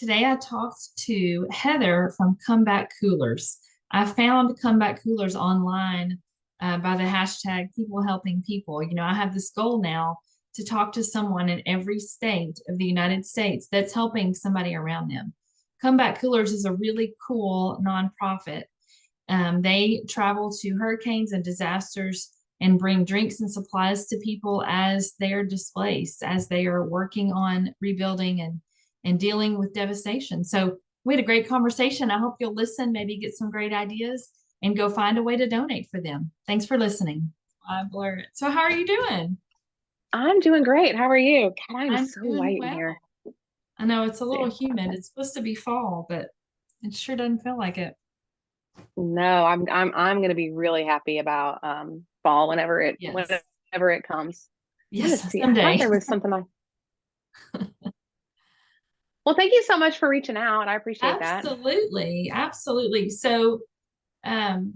today I talked to Heather from Comeback Coolers. I found Comeback Coolers online by the hashtag People Helping People. I have this goal now to talk to someone in every state of the United States that's helping somebody around them. Comeback Coolers is a really cool nonprofit. They travel to hurricanes and disasters and bring drinks and supplies to people as they are displaced, as they are working on rebuilding and dealing with devastation. So we had a great conversation. I hope you'll listen, maybe get some great ideas, and go find a way to donate for them. Thanks for listening. I blur it. So how are you doing? I'm doing great. How are you? God, I'm I'm so doing white in well. here. I know it's a little Yeah. humid. It's supposed to be fall, but it sure doesn't feel like it. No, I'm gonna be really happy about fall Yes. whenever it comes. Yes, Let's see. I thought someday. there was something I Well, thank you so much for reaching out. I appreciate that. Absolutely. Absolutely. So on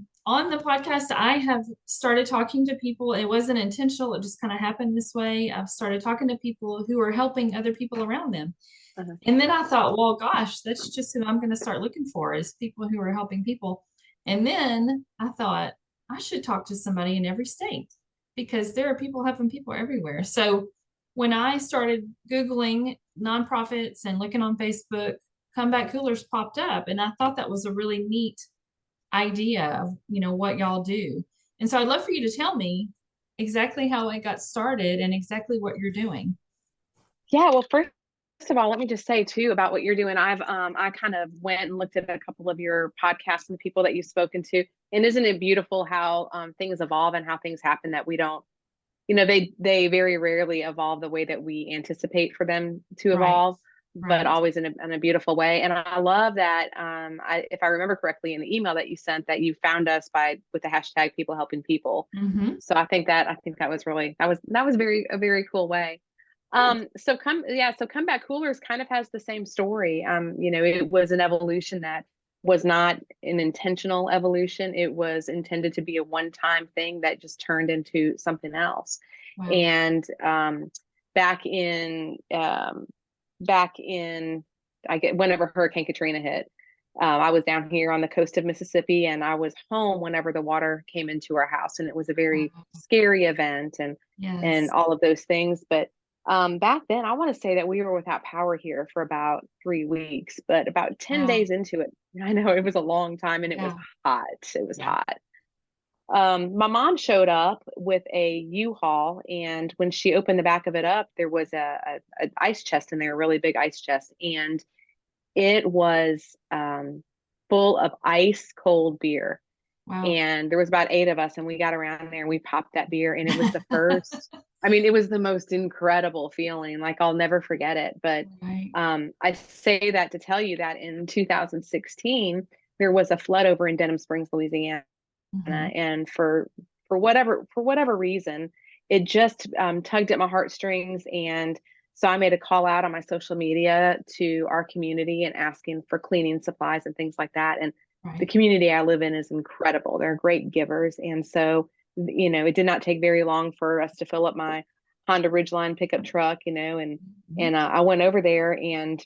the podcast, I have started talking to people. It wasn't intentional, it just kind of happened this way. I've started talking to people who are helping other people around them. Uh-huh. And then I thought, well, gosh, that's just who I'm going to start looking for is people who are helping people. And then I thought I should talk to somebody in every state because there are people helping people everywhere. So when I started Googling nonprofits and looking on Facebook, Comeback Coolers popped up. And I thought that was a really neat idea of what y'all do. And so I'd love for you to tell me exactly how it got started and exactly what you're doing. Yeah, well, first of all, let me just say too about what you're doing. I kind of went and looked at a couple of your podcasts and the people that you've spoken to. And isn't it beautiful how things evolve and how things happen that we don't, they very rarely evolve the way that we anticipate for them to Right. evolve, but Right. always in a beautiful way. And I love that if I remember correctly in the email that you sent, that you found us by with the hashtag people helping people. Mm-hmm. So I think that was really that was a very cool way. So Comeback Coolers kind of has the same story. It was an evolution that was not an intentional evolution. It was intended to be a one-time thing that just turned into something else. Wow. And back in back in I get whenever Hurricane Katrina hit, I was down here on the coast of Mississippi, and I was home whenever the water came into our house, and it was a very Wow. scary event and Yes. all of those things. But back then, I want to say that we were without power here for about 3 weeks, but about 10 Wow. days into it, I know it was a long time and it was Yeah. hot. It was Yeah. hot. My mom showed up with a U-Haul, and when she opened the back of it up, there was a ice chest in there, a really big ice chest, and it was full of ice cold beer. Wow. And there was about 8 of us, and we got around there and we popped that beer, and it was the first. I mean, it was the most incredible feeling. Like, I'll never forget it. But Right. I say that to tell you that in 2016 there was a flood over in Denham Springs, Louisiana, Mm-hmm. and for whatever reason, it just tugged at my heartstrings. And so I made a call out on my social media to our community and asking for cleaning supplies and things like that. And the Right. community I live in is incredible. They're great givers. And so, it did not take very long for us to fill up my Honda Ridgeline pickup truck, and Mm-hmm. and I went over there, and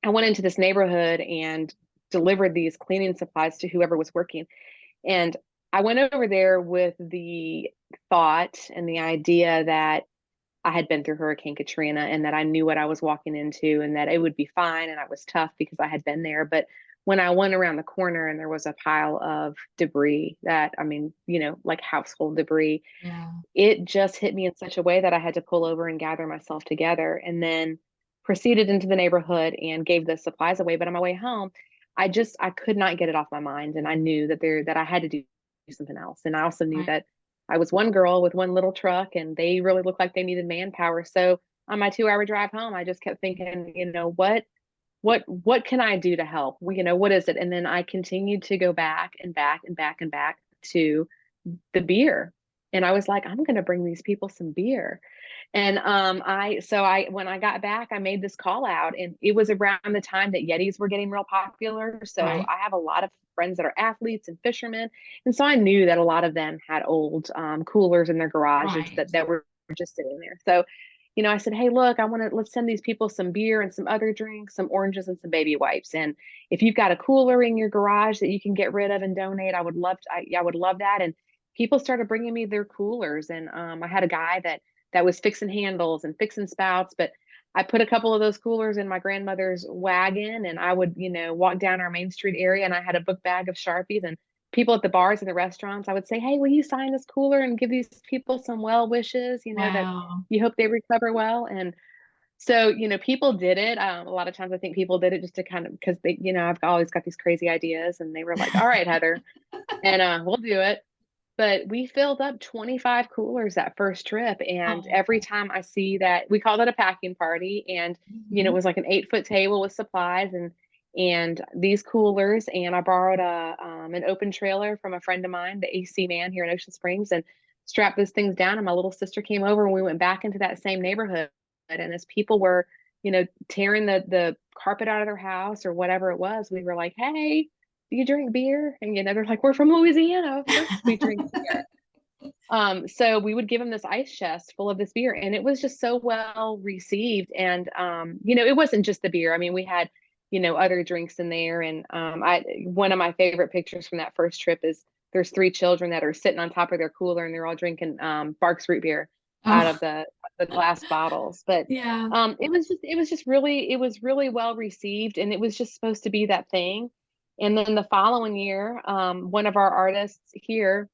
I went into this neighborhood and delivered these cleaning supplies to whoever was working. And I went over there with the thought and the idea that I had been through Hurricane Katrina and that I knew what I was walking into and that it would be fine. And I was tough because I had been there. But when I went around the corner and there was a pile of debris that, I mean, like household debris, Yeah. it just hit me in such a way that I had to pull over and gather myself together, and then proceeded into the neighborhood and gave the supplies away. But on my way home, I could not get it off my mind. And I knew that I had to do something else. And I also knew Right. that I was one girl with one little truck and they really looked like they needed manpower. So on my 2 hour drive home, I just kept thinking, what can I do to help? What is it? And then I continued to go back and back and back and back to the beer. And I was like, I'm going to bring these people some beer. And when I got back, I made this call out, and it was around the time that Yetis were getting real popular. So Right. I have a lot of friends that are athletes and fishermen. And so I knew that a lot of them had old coolers in their garages Right. that were just sitting there. So I said, hey, look, let's send these people some beer and some other drinks, some oranges and some baby wipes. And if you've got a cooler in your garage that you can get rid of and donate, I would love that. And people started bringing me their coolers. And I had a guy that was fixing handles and fixing spouts, but I put a couple of those coolers in my grandmother's wagon, and I would, walk down our Main Street area, and I had a book bag of Sharpies, and people at the bars and the restaurants, I would say, hey, will you sign this cooler and give these people some well wishes, that Wow. you hope they recover well. And so, people did it. A lot of times I think people did it just to kind of, because they, I've always got these crazy ideas, and they were like, all right, Heather, and we'll do it. But we filled up 25 coolers that first trip. And Oh. every time I see that, we called it a packing party. And, it Mhm. was like an 8-foot table with supplies and these coolers. And I borrowed an open trailer from a friend of mine, the AC man here in Ocean Springs, and strapped those things down. And my little sister came over, and we went back into that same neighborhood. And as people were, tearing the carpet out of their house or whatever it was, we were like, hey, do you drink beer? And they're like, we're from Louisiana. Of course we drink beer. So we would give them this ice chest full of this beer, and it was just so well received. And it wasn't just the beer. I mean, we had, other drinks in there. And one of my favorite pictures from that first trip is there's 3 children that are sitting on top of their cooler, and they're all drinking Barks root beer out Oh, of the glass bottles. But yeah. it was really well received, and it was just supposed to be that thing. And then the following year, one of our artists here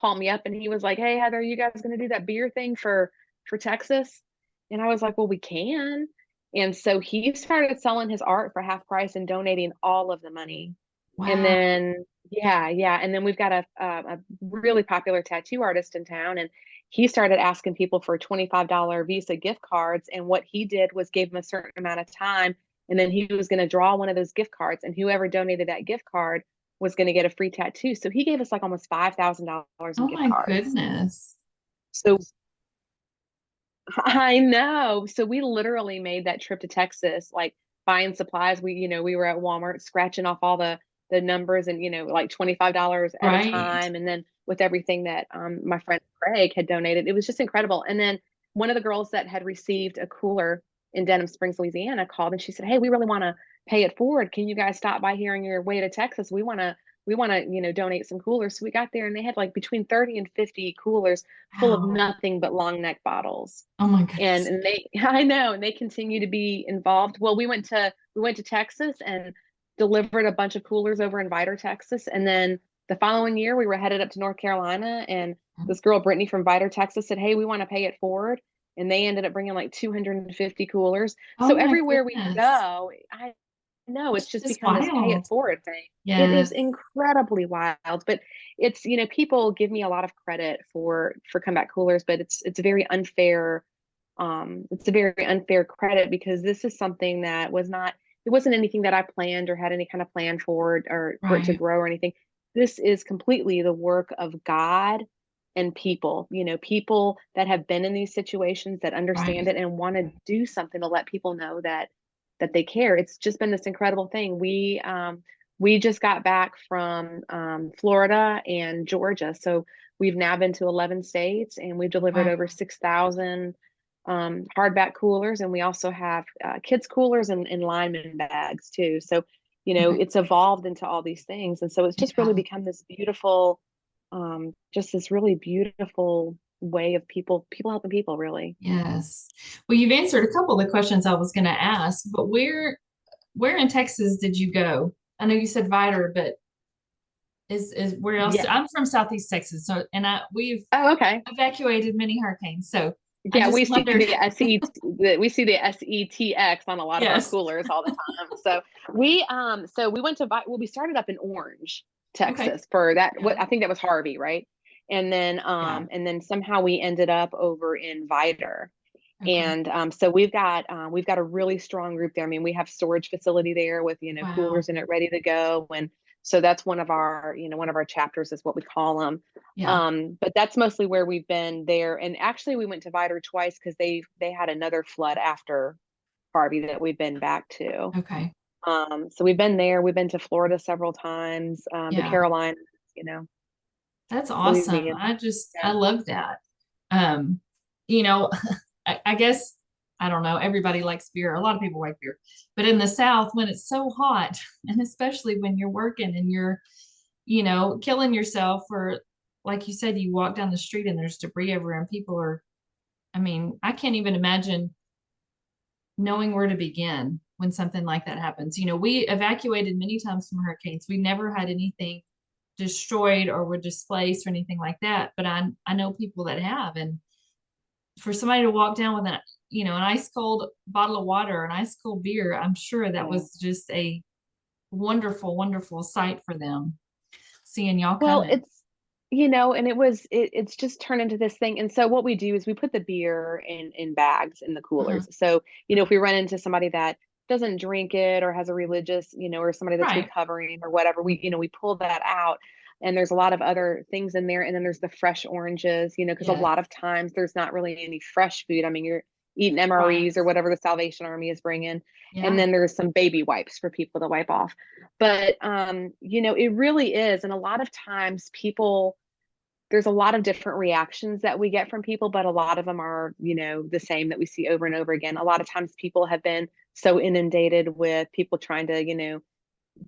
called me up, and he was like, hey, Heather, are you guys going to do that beer thing for Texas? And I was like, well, we can. And so he started selling his art for half price and donating all of the money. And Wow. then, yeah. And then we've got a really popular tattoo artist in town, and he started asking people for $25 Visa gift cards. And what he did was gave them a certain amount of time, and then he was going to draw one of those gift cards, and whoever donated that gift card was going to get a free tattoo. So he gave us like almost $5,000 in Oh gift my cards. goodness. So I know. So we literally made that trip to Texas, like buying supplies. We were at Walmart scratching off all the numbers, and like $25 at a Right. time. And then with everything that my friend Craig had donated, it was just incredible. And then one of the girls that had received a cooler in Denham Springs, Louisiana, called, and she said, hey, we really want to pay it forward. Can you guys stop by here on your way to Texas? We want to donate some coolers. So we got there, and they had like between 30 and 50 coolers full of Wow. nothing but long neck bottles. Oh my and goodness. and they I know, and they continue to be involved. Well, we went to Texas and delivered a bunch of coolers over in Vidor, Texas. And then the following year we were headed up to North Carolina, and this girl Brittany from Vidor, Texas said, hey, we want to pay it forward. And they ended up bringing like 250 coolers. Oh So my everywhere we goodness. go, I know it's It's just just become this pay it wild. forward thing. It is Yes. incredibly wild. But it's, people give me a lot of credit for comeback coolers, but it's very unfair. It's a very unfair credit, because this is something that it wasn't anything that I planned or had any kind of plan for it, or for it to Right. grow or anything. This is completely the work of God and people, people that have been in these situations, that understand Right. it and want to do something to let people know that they care. It's just been this incredible thing. We just got back from Florida and Georgia, so we've now been to 11 states, and we've delivered over Wow. 6,000 hardback coolers, and we also have kids coolers and lineman bags too. So Okay. it's evolved into all these things, and so it's just really Yeah. become this beautiful, just this really beautiful way of people helping people, really. Yes. Well, you've answered a couple of the questions I was going to ask, but where in Texas did you go? I know you said Vidor, but is where else? Yeah. I'm from Southeast Texas, so and we've Oh, okay. evacuated many hurricanes, so I Yeah, just we see wondered. the SETX on a lot of our Yes. coolers all the time. So we went to well, we started up in Orange, Okay. Texas for that. Yeah. What I think that was Harvey, right? Yeah. And then somehow we ended up over in Vidor. Okay. And so we've got a really strong group there. I mean, we have storage facility there with Wow. coolers in it ready to go. And so that's one of our chapters is what we call them. Yeah. But that's mostly where we've been there. And actually, we went to Vidor twice because they had another flood after Harvey that we've been back to. Okay. So we've been there. We've been to Florida several times, the Yeah. Carolinas, you know, That's awesome. Louisiana. I love that. Um, you know, I guess I don't know. Everybody likes beer. A lot of people like beer, but in the South, when it's so hot, and especially when you're working and you're, killing yourself for, like you said, you walk down the street and there's debris everywhere, and people are. I mean, I can't even imagine knowing where to begin when something like that happens. We evacuated many times from hurricanes. We never had anything destroyed or were displaced or anything like that, but I know people that have, and for somebody to walk down with an ice cold bottle of water, an ice cold beer, I'm sure that Yeah. was just a wonderful, wonderful sight for them, seeing y'all Well, coming. and it's just turned into this thing. And so what we do is we put the beer in bags in the Uh-huh. coolers. So, if we run into somebody that doesn't drink it or has a religious, or somebody that's Right. recovering or whatever, we pull that out. And there's a lot of other things in there. And then there's the fresh oranges, because a Yes. lot of times there's not really any fresh food. I mean, you're eating Right. MREs or whatever the Salvation Army is bringing. And Yeah. then there's some baby wipes for people to wipe off. But it really is. And a lot of times people, there's a lot of different reactions that we get from people, but a lot of them are, the same that we see over and over again. A lot of times people have been so inundated with people trying to,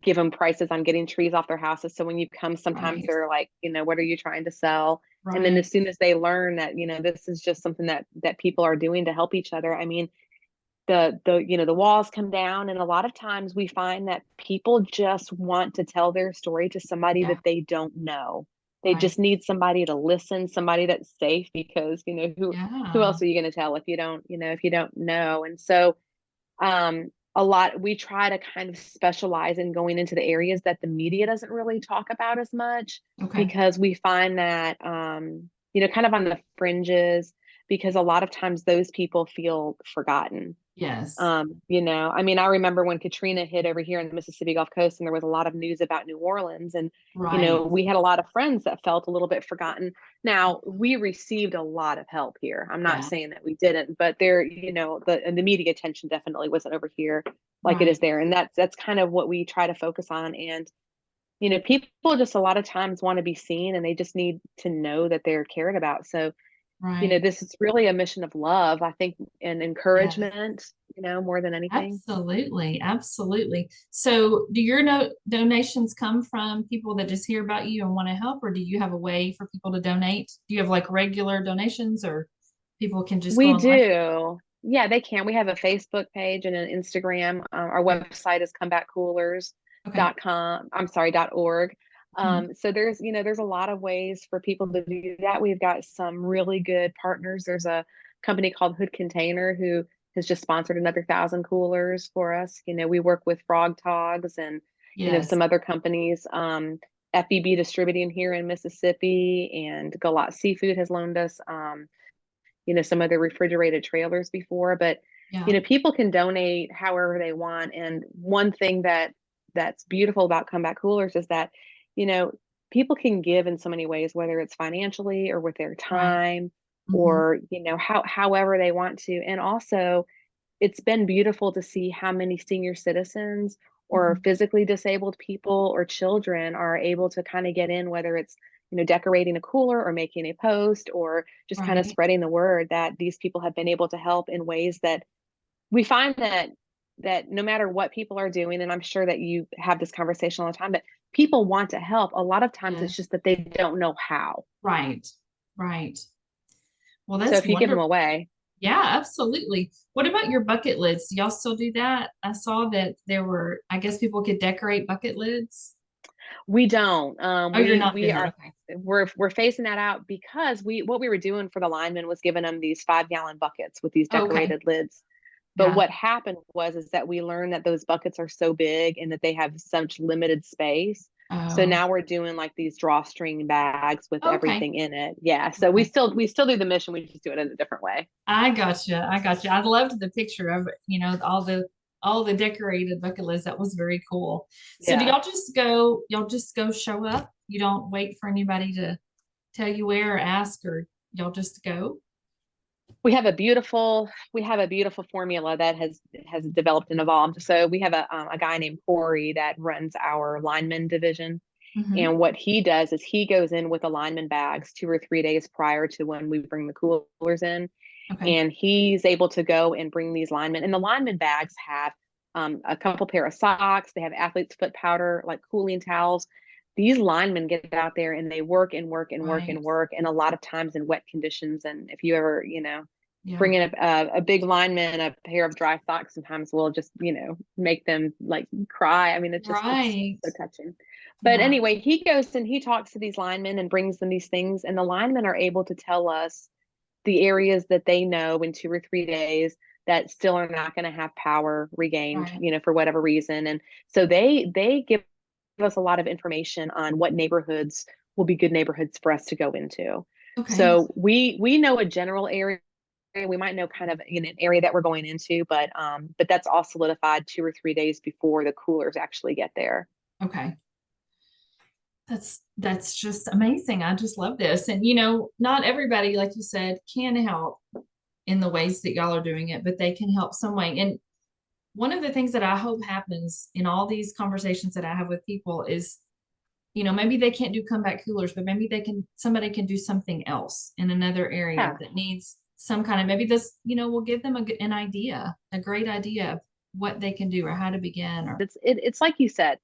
give them prices on getting trees off their houses. So when you come, sometimes Right. they're like, what are you trying to sell? And then Right. as soon as they learn that, this is just something that people are doing to help each other. I mean, the walls come down, and a lot of times we find that people just want to tell their story to somebody Yeah. that they don't know. They Right. just need somebody to listen, somebody that's safe, because who Yeah. else are you going to tell if you don't know. And so a lot, we try to kind of specialize in going into the areas that the media doesn't really talk about as much, Okay. because we find that kind of on the fringes, because a lot of times those people feel forgotten. Yes. I mean, I remember when Katrina hit over here in the Mississippi Gulf Coast, and there was a lot of news about New Orleans, and Right. we had a lot of friends that felt a little bit forgotten. Now, we received a lot of help here. I'm not Yeah. saying that we didn't, but there, the media attention definitely wasn't over here like it is Right. there, and that's kind of what we try to focus on. And people just a lot of times want to be seen, and they just need to know that they're cared about. So Right. this is really a mission of love, I think, and Yes. encouragement, more than anything. Absolutely, absolutely. So, do your donations come from people that just hear about you and want to help, or do you have a way for people to donate? Do you have like regular donations, or people can just go We online? do. Yeah, they can. We have a Facebook page and an Instagram. Our website is Okay. comebackcoolers.com. I'm sorry, .org. Mhm. So there's a lot of ways for people to do that. We've got some really good partners. There's a company called Hood Container who has just sponsored another 1,000 coolers for us. We work with Frog Togs and Yes. some other companies. FEB Distributing here in Mississippi, and Galat Seafood has loaned us some of the refrigerated trailers before. But Yeah. people can donate however they want. And one thing that's beautiful about Comeback Coolers is that you know people can give in so many ways, whether it's financially or with their Right. time, Hmm. or however they want to. And also, it's been beautiful to see how many senior citizens or Hmm. physically disabled people or children are able to kind of get in, whether it's decorating a cooler or making a post, or just kind of Right. spreading the word that these people have been able to help in ways that we find that no matter what people are doing, and I'm sure that you have this conversation all the time, but people want to help. A lot of times it's Yes. just that they don't know how. Right. Right. Well, So that's if you give them wonderful. away. Yeah, absolutely. What about your bucket lids? Do y'all still do that? I saw that there were, I guess people could decorate bucket lids. We don't. Oh, you're not doing that. Okay. We're phasing that out, because what we were doing for the linemen was giving them these 5-gallon buckets with these Oh, okay. decorated lids. But Yeah. what happened was is that we learned that those buckets are so big and that they have such limited space. So Oh, now we're doing like these drawstring bags with okay. everything in it. Yeah. So we Okay. still we still do the mission. We just do it in a different way. I gotcha. I gotcha. I loved the picture of it, all the decorated bucket lists. That was very cool. So do Yeah. y'all just go show up? You don't wait for anybody to tell you where or ask, or y'all just go? We have a beautiful formula that has developed and evolved. So we have a guy named Corey that runs our lineman division. Hmm. And what he does is he goes in with the lineman bags 2 or 3 days prior to when we bring the coolers in. Okay. And he's able to go and bring these linemen, and the lineman bags have a couple pair of socks. They have athlete's foot powder, like cooling towels. These linemen get out there and they work and work and work Right. and work, and a lot of times in wet conditions. And if you ever, Yeah. bring in a big lineman a pair of dry socks, sometimes will just, make them like cry. I mean, it's Right. so touching. But Yeah. anyway, he goes and he talks to these linemen and brings them these things, and the linemen are able to tell us the areas that they know in 2 or 3 days that still are not going to have power regained, Right. for whatever reason. And so they give us a lot of information on what neighborhoods will be good neighborhoods for us to go into. Okay. So we know a general area. We might know kind of in an area that we're going into, but that's all solidified 2 or 3 days before the coolers actually get there. Okay. That's just amazing. I just love this. And not everybody, like you said, can help in the ways that y'all are doing it, but they can help some way. And one of the things that I hope happens in all these conversations that I have with people is, maybe they can't do comeback coolers, but maybe somebody can do something else in another area Yeah. that needs some kind of, maybe this, will give them an idea, a great idea of what they can do or how to begin or, It's like you said,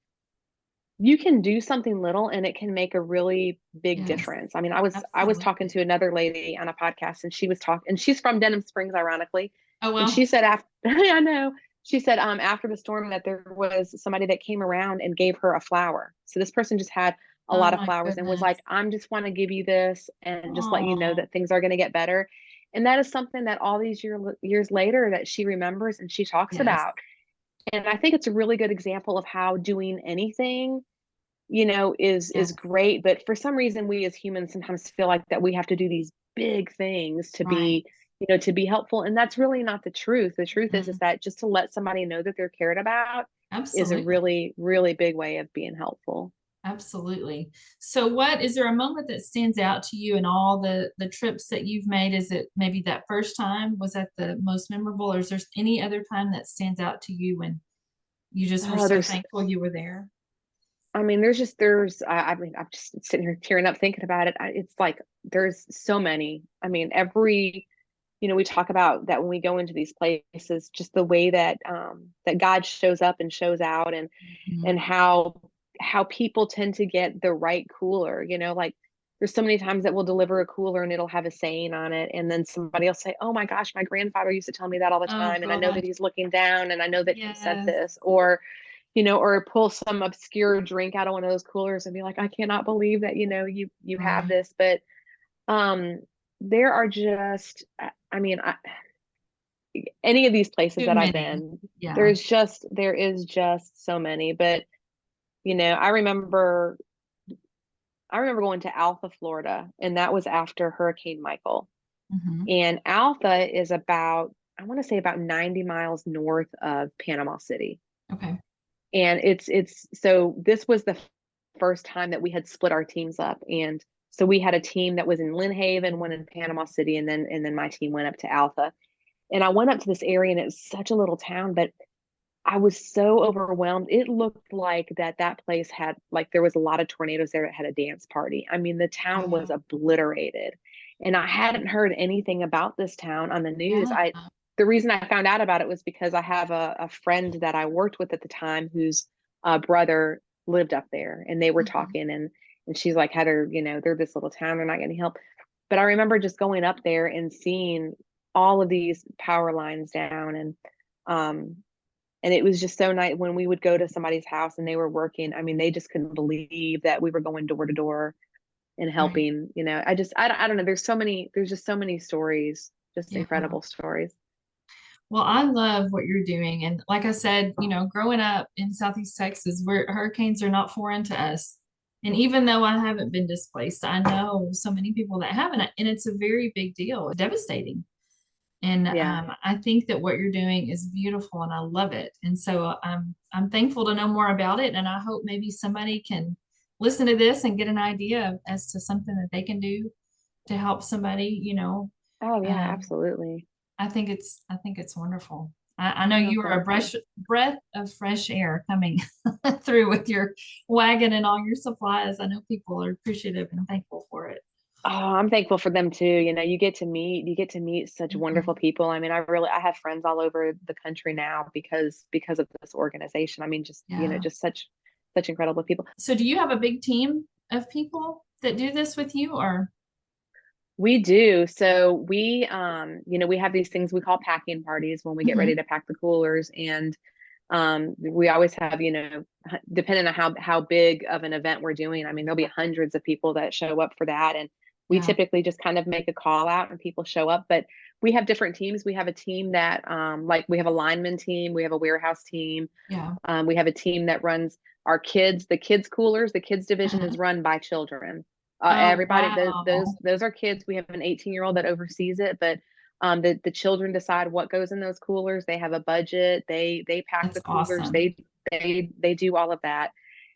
you can do something little and it can make a really big yes, difference. I mean, I was talking absolutely. to another lady on a podcast, and she was talking, and she's from Denham Springs, ironically. Oh, And she well, said after I know, she said after the storm that there was somebody that came around and gave her a flower. So this person just had a oh lot of my flowers and was goodness. like, I'm just want to give you this and just let you know Oh, that things are going to get better. And that is something that all these years later that she remembers and she talks yes, about. And I think it's a really good example of how doing anything, is yes, great. But for some reason, we as humans sometimes feel like that we have to do these big things to right. be helpful. And that's really not the truth. The truth is Mhm. that just to let somebody know that they're cared about is a Absolutely. really, really big way of being helpful. Absolutely. So what is there a moment that stands out to you in all the trips that you've made? Is it maybe that first time? Was that the most memorable, or is there any other time that stands out to you when you just were Oh, so there's, thankful you were there? I mean, I mean, I'm just sitting here tearing up thinking about it. It's like there's so many. I mean, we talk about that when we go into these places, just the way that God shows up and shows out, and Mhm. how people tend to get the right cooler. Like there's so many times that we'll deliver a cooler and it'll have a saying on it, and then somebody will say, "Oh my gosh, my grandfather used to tell me that all the Oh time, and I know that gosh. he's looking down, and I know that he said Yes. this," or pull some obscure drink out of one of those coolers and be like, "I cannot believe that you have Right. this." But um, there are just, I mean, any of these places Too that I've many. been, Yeah. there is just so many. But I remember going to Alpha, Florida, and that was after Hurricane Michael. Hmm. And Alpha is about, I want to say about 90 miles north of Panama City. Okay. And it's so this was the first time that we had split our teams up. And so we had a team that was in Lynn Haven, one in Panama City, and then my team went up to Alpha. And I went up to this area, and it was such a little town, but I was so overwhelmed. It looked like that place had, like, there was a lot of tornadoes there that had a dance party. I mean, the town was Wow. obliterated. And I hadn't heard anything about this town on the news. Yeah. The reason I found out about it was because I have a friend that I worked with at the time whose brother lived up there, and they were Hmm. talking, and she's like, Heather, they're this little town, they're not getting help. But I remember just going up there and seeing all of these power lines down, um and it was just so nice when we would go to somebody's house and they were working. I mean, they just couldn't believe that we were going door to door and Right. helping. I don't know. There's just so many stories, just Yeah. incredible stories. Well, I love what you're doing. And like I said, growing up in Southeast Texas, where hurricanes are not foreign to us. And even though I haven't been displaced, I know so many people that haven't, and it's a very big deal. It's devastating. And Yeah. I think that what you're doing is beautiful and I love it. And so I'm thankful to know more about it. And I hope maybe somebody can listen to this and get an idea as to something that they can do to help somebody. Oh yeah, Um, absolutely. I think it's wonderful. I know Oh, you are a thank you. breath of fresh air coming through with your wagon and all your supplies. I know people are appreciative and thankful for it. Oh, I'm thankful for them too. You get to meet such Mhm. wonderful people. I mean, I have friends all over the country now because of this organization. I mean, just, Yeah. just such incredible people. So do you have a big team of people that do this with you or? We do. So we have these things we call packing parties when we get ready Mhm. to pack the coolers. And we always have, depending on how big of an event we're doing, I mean, there'll be hundreds of people that show up for that. And we Yeah. typically just kind of make a call out and people show up. But we have different teams. We have a team that, like, we have a lineman team, we have a warehouse team, Yeah. we have a team that runs the kids coolers. The kids division Uh-huh. is run by children. Oh, Everybody, wow. those are kids. We have an 18-year-old that oversees it, but the children decide what goes in those coolers. They have a budget. They pack That's the coolers. awesome. They do all of that.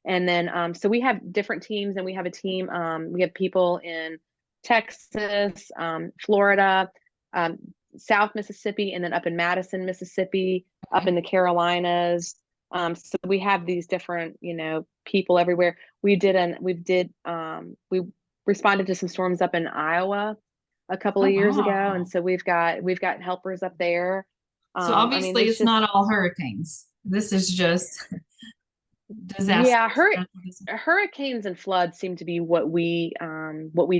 And then so we have different teams, and we have a team. We have people in Texas, Florida, um, South Mississippi, and then up in Madison, Mississippi, up Okay. in the Carolinas. So we have these different, people everywhere. We responded to some storms up in Iowa a couple Oh, of years ago, and wow. so we've got helpers up there. So I mean, obviously there's it's just not all hurricanes. This is just yeah, disasters. hurricanes and floods seem to be what we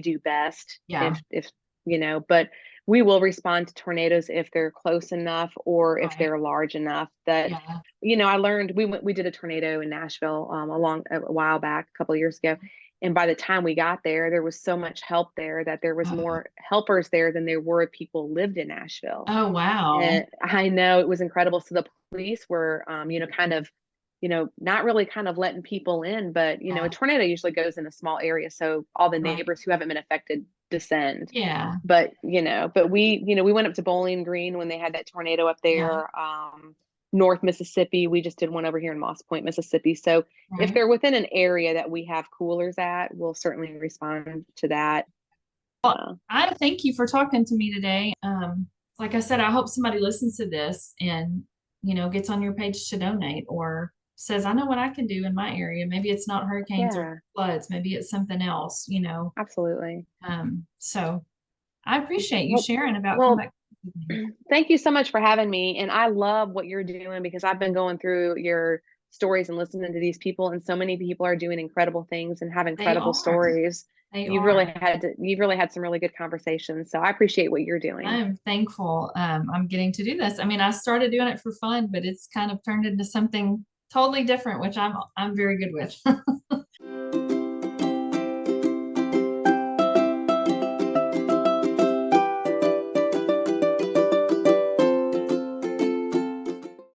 do best. Yeah. If but we will respond to tornadoes if they're close enough or if Right. they're large enough. That Yeah. I learned we did a tornado in Nashville a while back, a couple of years ago, and by the time we got there, there was so much help there that there was Uh, more helpers there than there were people lived in Nashville. oh, wow. And I know it was incredible. So the police were, kind of, not really kind of letting people in, but, a Yeah. tornado usually goes in a small area. So all the Right. neighbors who haven't been affected descend. Yeah. But we went up to Bowling Green when they had that tornado up Yeah. there. North Mississippi, we just did one over here in Moss Point, Mississippi. So if Right. they're within an area that we have coolers at, we'll certainly respond to that. Well, Uh, I thank you for talking to me today. Like I said, I hope somebody listens to this and, gets on your page to donate or says, I know what I can do in my area. Maybe it's not hurricanes or yeah, floods. Maybe it's something else. absolutely. So I appreciate you Well, sharing about well, comeback with me. thank you so much for having me. And I love what you're doing because I've been going through your stories and listening to these people, and so many people are doing incredible things and have They incredible are. stories. They are. You've really had some really good conversations. So I appreciate what you're doing. I'm thankful I'm getting to do this. I mean, I started doing it for fun, but it's kind of turned into something totally different, which I'm very good with.